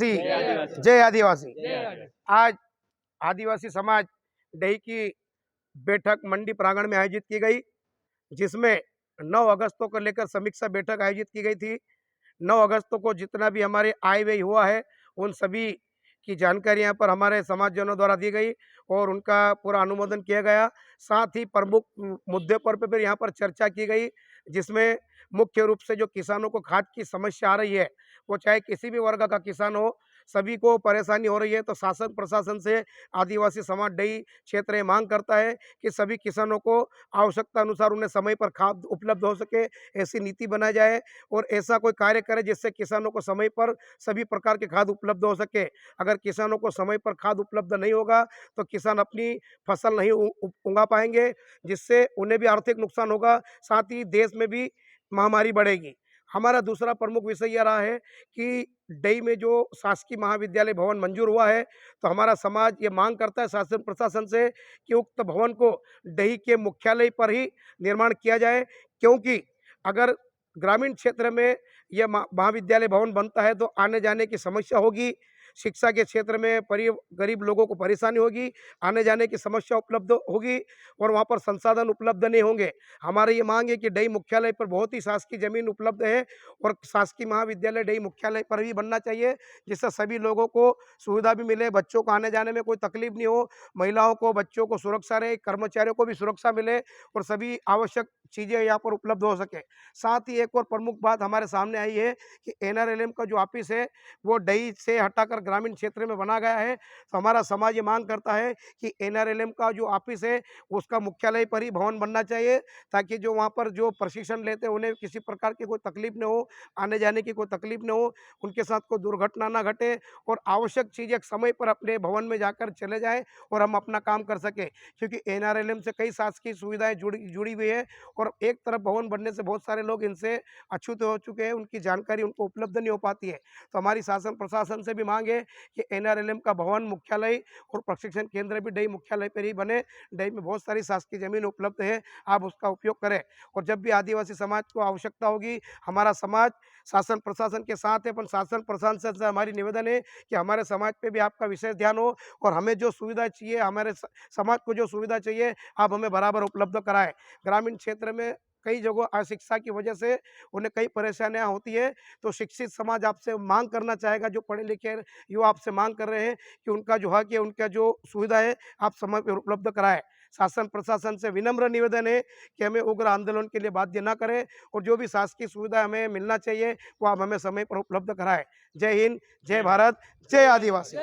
जय आदिवासी। आज आदिवासी समाज डही की बैठक मंडी प्रांगण में आयोजित की गई, जिसमें 9 अगस्त को लेकर समीक्षा बैठक आयोजित की गई थी। 9 अगस्त को जितना भी हमारे आय व्यय हुआ है, उन सभी की जानकारी यहाँ पर हमारे समाजजनों द्वारा दी गई और उनका पूरा अनुमोदन किया गया। साथ ही प्रमुख मुद्दे पर फिर यहाँ पर चर्चा की गई, जिसमें मुख्य रूप से जो किसानों को खाद की समस्या आ रही है, वो चाहे किसी भी वर्ग का किसान हो, सभी को परेशानी हो रही है। तो शासन प्रशासन से आदिवासी समाज डही क्षेत्र ये मांग करता है कि सभी किसानों को आवश्यकता अनुसार उन्हें समय पर खाद उपलब्ध हो सके, ऐसी नीति बनाई जाए और ऐसा कोई कार्य करे जिससे किसानों को समय पर सभी प्रकार के खाद उपलब्ध हो सके। अगर किसानों को समय पर खाद उपलब्ध नहीं होगा तो किसान अपनी फसल नहीं उगा पाएंगे, जिससे उन्हें भी आर्थिक नुकसान होगा, साथ ही देश में भी महामारी बढ़ेगी। हमारा दूसरा प्रमुख विषय यह रहा है कि डही में जो शासकीय महाविद्यालय भवन मंजूर हुआ है, तो हमारा समाज ये मांग करता है शासन प्रशासन से कि उक्त भवन को डही के मुख्यालय पर ही निर्माण किया जाए, क्योंकि अगर ग्रामीण क्षेत्र में यह महाविद्यालय भवन बनता है तो आने जाने की समस्या होगी, शिक्षा के क्षेत्र में गरीब लोगों को परेशानी होगी, आने जाने की समस्या उपलब्ध होगी और वहाँ पर संसाधन उपलब्ध नहीं होंगे। हमारी ये मांग है कि डही मुख्यालय पर बहुत ही शासकीय जमीन उपलब्ध है और शासकीय महाविद्यालय डही मुख्यालय पर ही बनना चाहिए, जिससे सभी लोगों को सुविधा भी मिले, बच्चों को आने जाने में कोई तकलीफ नहीं हो, महिलाओं को, बच्चों को सुरक्षा रहे, कर्मचारियों को भी सुरक्षा मिले और सभी आवश्यक चीज़ें यहाँ पर उपलब्ध हो सके। साथ ही एक और प्रमुख बात हमारे सामने आई है कि एनआरएलएम का जो ऑफिस है वो डही से हटाकर ग्रामीण क्षेत्र में बना गया है। तो हमारा समाज ये मांग करता है कि एनआरएलएम का जो ऑफिस है उसका मुख्यालय पर ही भवन बनना चाहिए, ताकि जो वहाँ पर जो प्रशिक्षण लेते हैं उन्हें किसी प्रकार की कोई तकलीफ न हो, आने जाने की कोई तकलीफ न हो, उनके साथ कोई दुर्घटना ना घटे और आवश्यक चीज़ें समय पर अपने भवन में जाकर चले जाएँ और हम अपना काम कर सकें। क्योंकि एनआरएलएम से कई शासकीय सुविधाएँ जुड़ी हुई है और एक तरफ भवन बनने से बहुत सारे लोग इनसे अछूत हो चुके हैं, उनकी जानकारी उनको उपलब्ध नहीं हो पाती है। तो हमारी शासन प्रशासन से भी मांग है कि एनआरएलएम का भवन, मुख्यालय और प्रशिक्षण केंद्र भी डही मुख्यालय पर ही बने। डही में बहुत सारी शासकीय जमीन उपलब्ध है, आप उसका उपयोग करें और जब भी आदिवासी समाज को आवश्यकता होगी, हमारा समाज शासन प्रशासन के साथ है, पर शासन प्रशासन से हमारी निवेदन है कि हमारे समाज पे भी आपका विशेष ध्यान हो और हमें जो सुविधा चाहिए, हमारे समाज को जो सुविधा चाहिए, आप हमें बराबर उपलब्ध कराएं। ग्रामीण क्षेत्र में कई जगह अशिक्षा की वजह से उन्हें कई परेशानियां होती है, तो शिक्षित समाज आपसे मांग करना चाहेगा, जो पढ़े लिखे युवा आपसे मांग कर रहे हैं कि उनका जो हक है, उनका जो सुविधा है, आप समय पर उपलब्ध कराएं। शासन प्रशासन से विनम्र निवेदन है कि हमें उग्र आंदोलन के लिए बाध्य ना करें और जो भी शासकीय सुविधा हमें मिलना चाहिए वो आप हमें समय पर उपलब्ध कराएं। जय हिंद, जय भारत, जय आदिवासी।